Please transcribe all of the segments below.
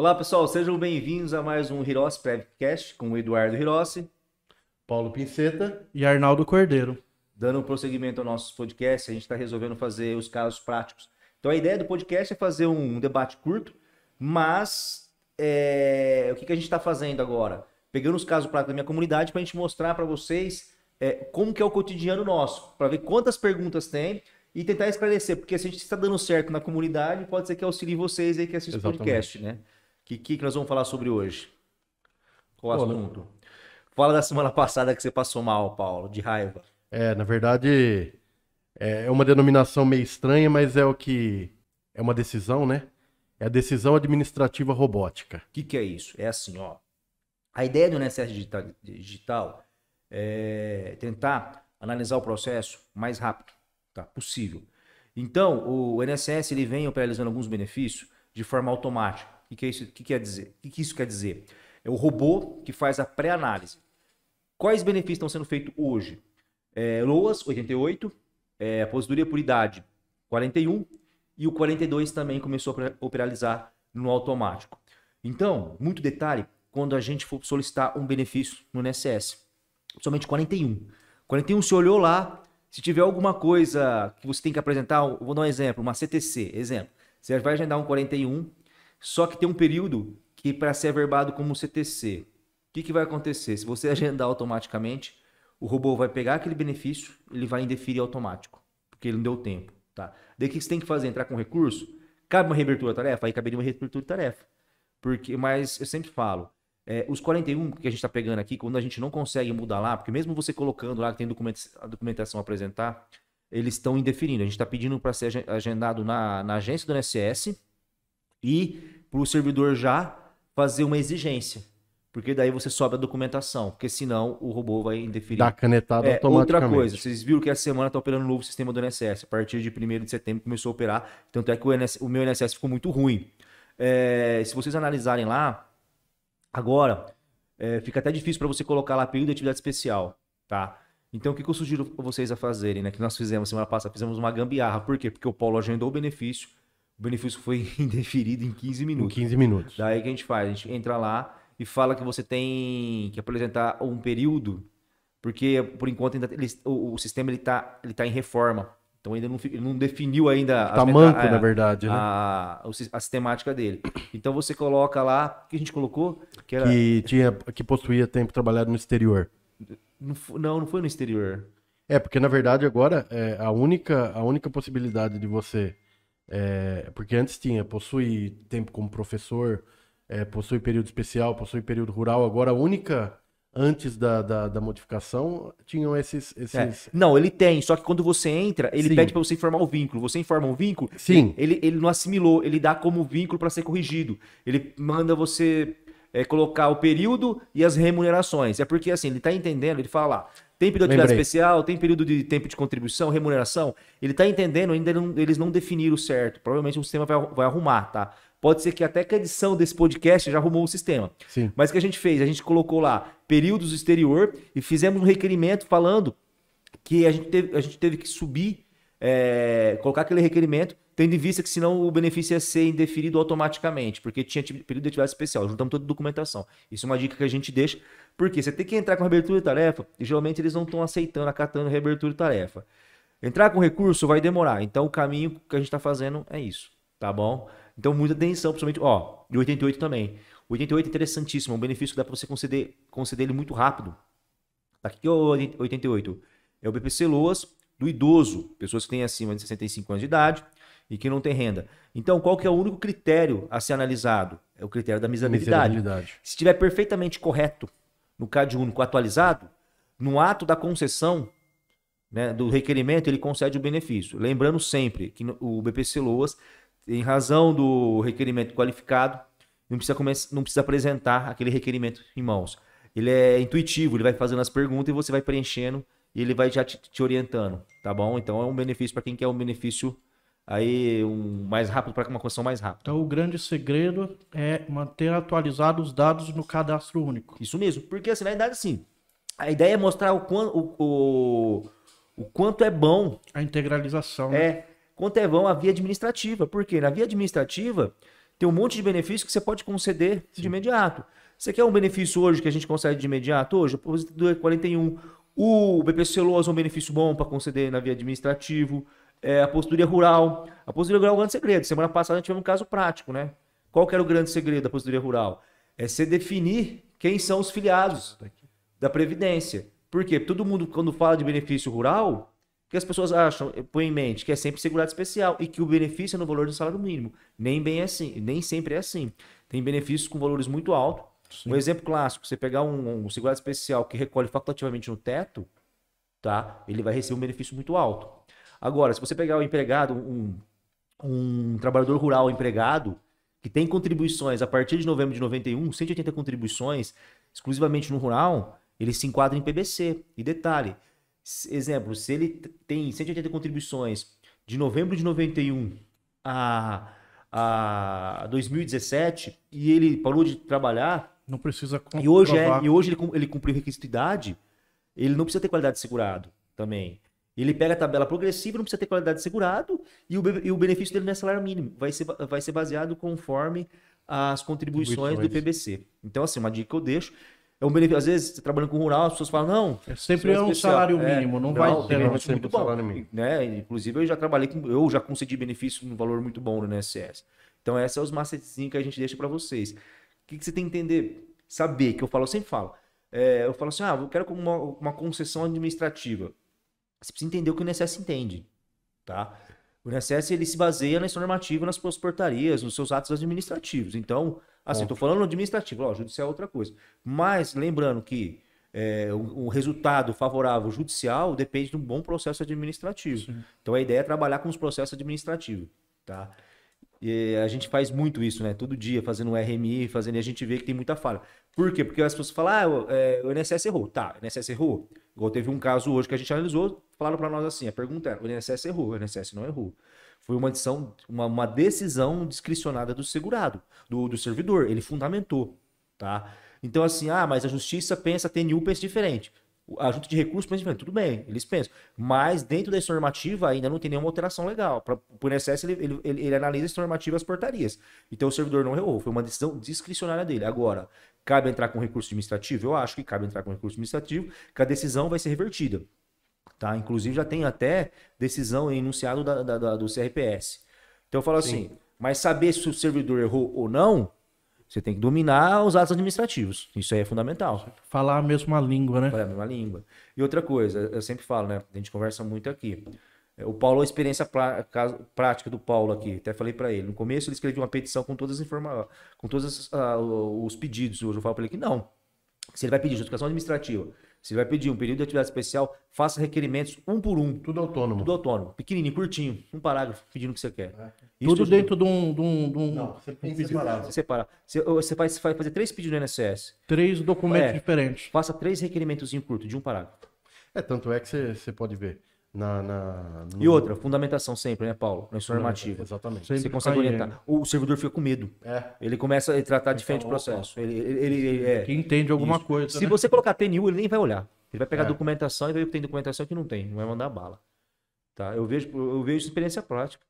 Olá, pessoal, sejam bem-vindos a mais um Hirossi Prevcast com o Eduardo Hirossi, Paulo Pinceta e Arnaldo Cordeiro. dando prosseguimento ao nosso podcast. A gente está resolvendo fazer os casos práticos. Então, a ideia do podcast é fazer um debate curto, mas o que a gente está fazendo agora? Pegando os casos práticos da minha comunidade para a gente mostrar para vocês como que é o cotidiano nosso, para ver quantas perguntas tem e tentar esclarecer, porque se a gente está dando certo na comunidade, pode ser que auxilie vocês aí que assistem o podcast, né? O que nós vamos falar sobre hoje? Qual o assunto? Fala da semana passada que você passou mal, Paulo, de raiva. Na verdade, é uma denominação meio estranha, mas é o que é uma decisão, né? É a decisão administrativa robótica. O que é isso? É assim, ó. A ideia do INSS digital é tentar analisar o processo mais rápido, tá? Possível. Então, o INSS ele vem realizando alguns benefícios de forma automática. O que é isso? O que quer dizer? O que isso quer dizer? É o robô que faz a pré-análise. Quais benefícios estão sendo feitos hoje? LOAS 88, aposentadoria por idade 41 e o 42 também começou a operalizar no automático. Então, muito detalhe, quando a gente for solicitar um benefício no INSS, somente 41. 41 se olhou lá, se tiver alguma coisa que você tem que apresentar, vou dar um exemplo, uma CTC, exemplo. Você vai agendar um 41, só que tem um período que para ser averbado como CTC. O que vai acontecer? Se você agendar automaticamente, o robô vai pegar aquele benefício, ele vai indeferir automático, porque ele não deu tempo, tá? Daí o que você tem que fazer? Entrar com recurso? Cabe uma reabertura-tarefa? Aí caberia uma reabertura-tarefa. Mas eu sempre falo, os 41 que a gente está pegando aqui, quando a gente não consegue mudar lá, porque mesmo você colocando lá que tem a documentação a apresentar, eles estão indeferindo. A gente está pedindo para ser agendado na agência do INSS e para o servidor já fazer uma exigência. Porque daí você sobe a documentação, porque senão o robô vai indeferir. Dá canetada automaticamente. Outra coisa, vocês viram que essa semana está operando um novo sistema do INSS. A partir de 1º de setembro começou a operar, tanto é que o meu INSS ficou muito ruim. Se vocês analisarem lá, agora, fica até difícil para você colocar lá período de atividade especial, tá? Então, o que eu sugiro para vocês a fazerem, né? Que nós fizemos semana passada, fizemos uma gambiarra. Por quê? Porque o Paulo agendou o benefício foi indeferido em 15 minutos. Em 15 minutos. Daí o que a gente faz? A gente entra lá e fala que você tem que apresentar um período, porque por enquanto ainda o sistema ele tá em reforma. Então ainda não definiu ainda tá manco, na verdade, né? A sistemática dele. Então você coloca lá, o que a gente colocou? Que possuía tempo trabalhado no exterior. Não foi no exterior. Porque na verdade agora a única possibilidade de você... porque antes possui tempo como professor, possui período especial, possui período rural. Agora a única... Antes da modificação, tinham esses... Não, ele tem, só que quando você entra, ele Sim. pede para você informar o vínculo. Você informa o vínculo, Sim. Ele não assimilou, ele dá como vínculo para ser corrigido. Ele manda você colocar o período e as remunerações. É porque assim, ele está entendendo, ele fala lá, tem período de atividade especial, tem período de tempo de contribuição, remuneração. Ele está entendendo, ainda eles não definiram certo. Provavelmente o sistema vai arrumar, tá? Pode ser que até que a edição desse podcast já arrumou o sistema. Sim. Mas o que a gente fez? A gente colocou lá períodos exterior e fizemos um requerimento falando que a gente teve que subir, colocar aquele requerimento, tendo em vista que senão o benefício ia ser indeferido automaticamente, porque tinha período de atividade especial. Juntamos toda a documentação. Isso é uma dica que a gente deixa, porque você tem que entrar com reabertura de tarefa e geralmente eles não estão aceitando, acatando reabertura de tarefa. Entrar com recurso vai demorar. Então o caminho que a gente está fazendo é isso, tá bom? Então, muita atenção, principalmente, e 88 também. O 88 é interessantíssimo, é um benefício que dá para você conceder ele muito rápido. Tá, o que é o 88? É o BPC LOAS do idoso, pessoas que têm acima de 65 anos de idade e que não têm renda. Então, qual que é o único critério a ser analisado? É o critério da miserabilidade. Se estiver perfeitamente correto no CAD único atualizado, no ato da concessão, né, do requerimento, ele concede o benefício. Lembrando sempre que o BPC LOAS, em razão do requerimento qualificado, não precisa apresentar aquele requerimento em mãos. Ele é intuitivo, ele vai fazendo as perguntas e você vai preenchendo e ele vai já te orientando, tá bom? Então é um benefício para quem quer um benefício aí mais rápido, para uma construção mais rápida. Então o grande segredo é manter atualizados os dados no cadastro único. Isso mesmo, porque assim, na verdade, sim, a ideia é mostrar o quanto é bom a integralização. Quanto é bom a via administrativa. Por quê? Na via administrativa Tem um monte de benefícios que você pode conceder de imediato. Você quer um benefício hoje que a gente concede de imediato? Hoje, a aposentadoria 41. O BPC Celoso é um benefício bom para conceder na via administrativo. A aposentadoria rural. A aposentadoria rural é um grande segredo. Semana passada a gente teve um caso prático, né? Qual que era o grande segredo da aposentadoria rural? É você definir quem são os filiados da Previdência. Por quê? Todo mundo, quando fala de benefício rural, o que as pessoas acham, põem em mente, que é sempre segurado especial e que o benefício é no valor do salário mínimo. Nem bem assim, nem sempre é assim. Tem benefícios com valores muito altos. Um exemplo clássico, você pegar um segurado especial que recolhe facultativamente no teto, tá? Ele vai receber um benefício muito alto. Agora, se você pegar um empregado, um trabalhador rural empregado, que tem contribuições a partir de novembro de 91, 180 contribuições, exclusivamente no rural, ele se enquadra em PBC. E detalhe, exemplo, se ele tem 180 contribuições de novembro de 91 a 2017 e ele parou de trabalhar, Não precisa e hoje ele cumpriu requisito de idade, ele não precisa ter qualidade de segurado também. Ele pega a tabela progressiva, não precisa ter qualidade de segurado, e o benefício dele não é salário mínimo. Vai ser baseado conforme as contribuições do PBC. Então, assim, uma dica que eu deixo. É um benefício. Às vezes, você trabalhando com rural, as pessoas falam, não. Sempre é um salário mínimo, não vai ser benefício muito bom. Né? Inclusive, eu já trabalhei eu já concedi benefício num valor muito bom no INSS. Então, esses são os macetezinhos que a gente deixa para vocês. O que você tem que entender? Saber, que eu sempre falo. Eu falo assim, eu quero uma concessão administrativa. Você precisa entender o que o INSS entende, tá? O INSS, ele se baseia na normativa, nas suas portarias, nos seus atos administrativos. Então, assim, estou falando administrativo, judicial é outra coisa. Mas, lembrando que o resultado favorável judicial depende de um bom processo administrativo. Sim. Então, a ideia é trabalhar com os processos administrativos, tá? E a gente faz muito isso, né? Todo dia, fazendo um RMI, e a gente vê que tem muita falha. Por quê? Porque as pessoas falam, o INSS errou. Tá, o INSS errou. Igual teve um caso hoje que a gente analisou, falaram para nós assim, a pergunta era, o INSS errou, o INSS não errou. Foi uma decisão discricionada do segurado, do servidor, ele fundamentou, tá? Então assim, mas a justiça pensa, a TNU pensa diferente. A junta de recursos pensa diferente, tudo bem, eles pensam. Mas dentro dessa normativa ainda não tem nenhuma alteração legal. Para o INSS ele analisa essa normativa e as portarias. Então o servidor não errou, foi uma decisão discricionária dele. Agora, cabe entrar com recurso administrativo? Eu acho que cabe entrar com recurso administrativo, que a decisão vai ser revertida. Tá? Inclusive já tem até decisão enunciado do CRPS. Então eu falo assim, mas saber se o servidor errou ou não, você tem que dominar os atos administrativos. Isso aí é fundamental. Falar a mesma língua, né? Falar a mesma língua. E outra coisa, eu sempre falo, né? A gente conversa muito aqui. O Paulo, a experiência prática do Paulo aqui, até falei para ele. No começo ele escreveu uma petição com todas as com todos os pedidos. Hoje eu falo para ele que não. Se ele vai pedir justificação administrativa, se ele vai pedir um período de atividade especial, faça requerimentos um por um. Tudo autônomo. Tudo autônomo. Pequenininho, curtinho. Um parágrafo pedindo o que você quer. Tudo dentro de um... Não, você tem que separar. Você separa. Você vai fazer 3 pedidos no INSS. 3 documentos diferentes. Faça 3 requerimentos curtos, de um parágrafo. Tanto é que você pode ver. E outra, fundamentação sempre, né, Paulo? Na sua normativa. Exatamente. Você consegue orientar. O servidor fica com medo. Ele começa a tratar diferente do processo. Que entende alguma coisa. Se você colocar TNU, ele nem vai olhar. Ele vai pegar a documentação e vai ver que tem documentação que não tem. Não vai mandar bala. Tá? Eu vejo experiência prática.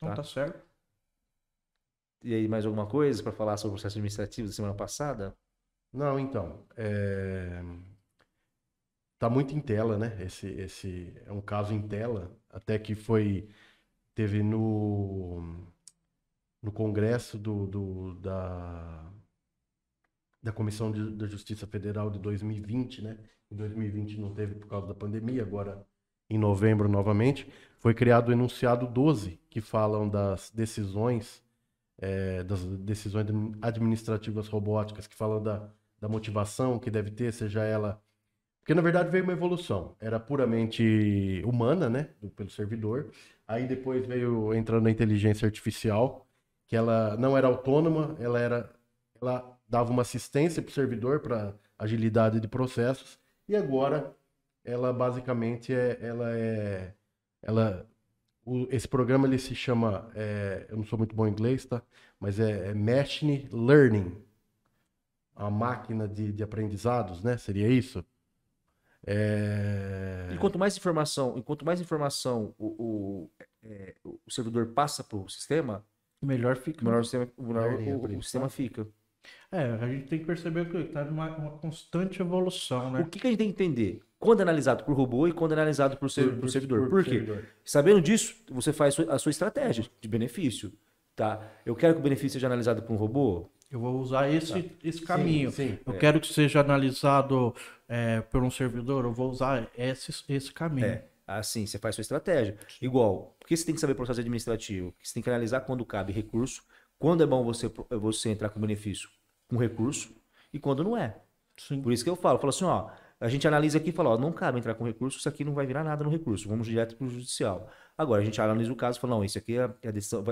Então tá certo. E aí, mais alguma coisa para falar sobre o processo administrativo da semana passada? Não, então. Tá muito em tela, né? Esse é um caso em tela, até que teve no Congresso da Comissão da Justiça Federal de 2020, né? Em 2020 não teve por causa da pandemia, agora em novembro novamente, foi criado o enunciado 12, que falam das decisões administrativas robóticas, que falam da motivação que deve ter, seja ela... Porque, na verdade, veio uma evolução. Era puramente humana, né? Pelo servidor. Aí, depois veio entrando a inteligência artificial, que ela não era autônoma, ela dava uma assistência para o servidor, para agilidade de processos. E agora, ela basicamente esse programa ele se chama, eu não sou muito bom em inglês, tá? Mas é Machine Learning. A máquina de aprendizados, né? Seria isso? E quanto mais informação o servidor passa para o sistema, Melhor fica. melhor o Perninha, sistema fica. A gente tem que perceber que está numa constante evolução, O né? que a gente tem que entender? Quando é analisado por robô e quando é analisado por servidor. Por quê? servidor. Sabendo disso, você faz a sua estratégia de benefício. Tá? Eu quero que o benefício seja analisado por um robô. Eu vou usar esse caminho. sim. Eu quero que seja analisado por um servidor, eu vou usar esse caminho. Assim, você faz sua estratégia. Igual, porque você tem que saber processo administrativo? Você tem que analisar quando cabe recurso, quando é bom você entrar com benefício com recurso e quando não é. Sim. Por isso que eu falo assim, ó, a gente analisa aqui e fala, ó, não cabe entrar com recurso, isso aqui não vai virar nada no recurso, vamos direto para o judicial. Agora a gente analisa o caso e fala, não, isso aqui a decisão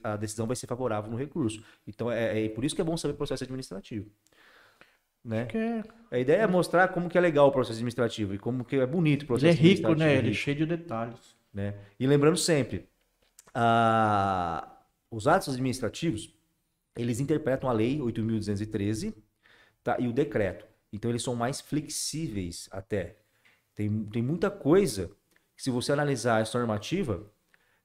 a decisão vai ser favorável no recurso. Então é por isso que é bom saber o processo administrativo. Né? Porque A ideia é mostrar como que é legal o processo administrativo e como que é bonito o ele processo é rico, administrativo. né? Ele é cheio de detalhes. Né? E lembrando sempre, os atos administrativos, eles interpretam a lei 8.213, tá? E o decreto. Então eles são mais flexíveis até. Tem muita coisa que, se você analisar essa normativa,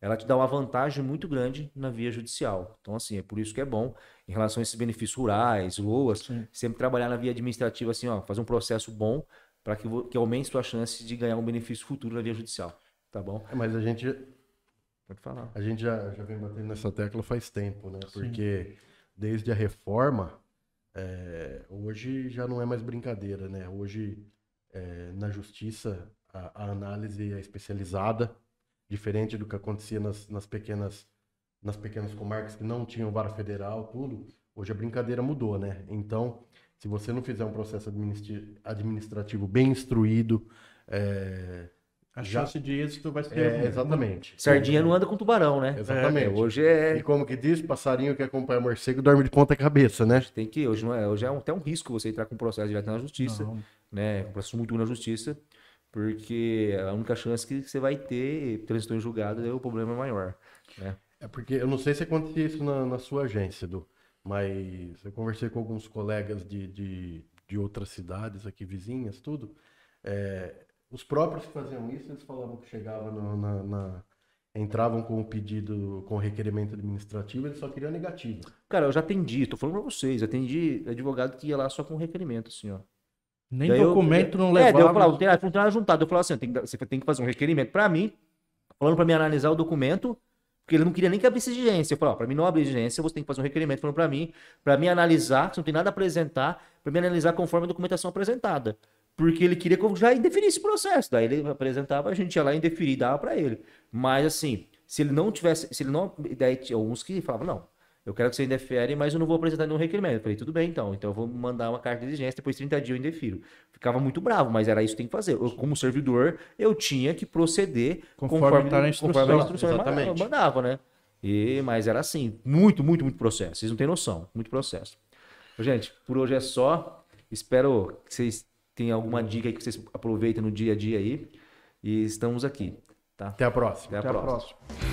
ela te dá uma vantagem muito grande na via judicial. Então, assim, é por isso que é bom, em relação a esses benefícios rurais, LOAS, Sim. sempre trabalhar na via administrativa, assim, ó, fazer um processo bom para que aumente sua chance de ganhar um benefício futuro na via judicial. Tá bom? Mas a gente Pode falar. já vem batendo nessa tecla faz tempo, né? Porque desde a reforma, hoje já não é mais brincadeira, né? Hoje, na justiça, a análise é especializada, diferente do que acontecia nas pequenas comarcas que não tinham vara federal, tudo. Hoje a brincadeira mudou, né? Então, se você não fizer um processo administrativo bem instruído, A Já- chance de êxito vai ser... exatamente. Sardinha não anda com tubarão, né? Exatamente. Hoje E como que diz, passarinho que acompanha morcego dorme de ponta cabeça, né? tem que, hoje não é, hoje é até um risco você entrar com um processo direto na justiça, Não. né? Um processo muito na justiça, porque a única chance que você vai ter, trânsito em julgado, é o problema maior, né? É porque eu não sei se acontecia isso na sua agência, Edu, mas eu conversei com alguns colegas de outras cidades aqui vizinhas, tudo. Os próprios que faziam isso, eles falavam que chegavam entravam com o pedido, com o requerimento administrativo, eles só queriam negativo. Cara, eu já atendi, tô falando pra vocês, atendi advogado que ia lá só com requerimento, assim, ó. Nem Daí documento não daí eu levava. falava, não tem nada juntado. Eu falava assim, você tem que fazer um requerimento pra mim, falando pra mim analisar o documento, porque ele não queria nem que abrisse exigência. Eu falava, pra mim não abrir exigência, você tem que fazer um requerimento falando pra mim analisar, que você não tem nada a apresentar, pra mim analisar conforme a documentação apresentada. Porque ele queria que eu já indeferisse o processo. Daí ele apresentava, a gente ia lá indeferir e dava pra ele. Mas assim, se ele não tivesse, daí tinha alguns que falavam, não, eu quero que você indefere, mas eu não vou apresentar nenhum requerimento. Eu falei, tudo bem então eu vou mandar uma carta de exigência, depois de 30 dias eu indefiro. Ficava muito bravo, mas era isso que tem que fazer. Eu, como servidor, eu tinha que proceder Conforme tá na conforme a instrução Exatamente. mandava, né? Mas era assim, muito processo. Vocês não têm noção, muito processo. Gente, por hoje é só. Espero que vocês tenham alguma dica aí que vocês aproveitem no dia a dia aí. E estamos aqui, tá? Até a próxima. Até a próxima. próxima.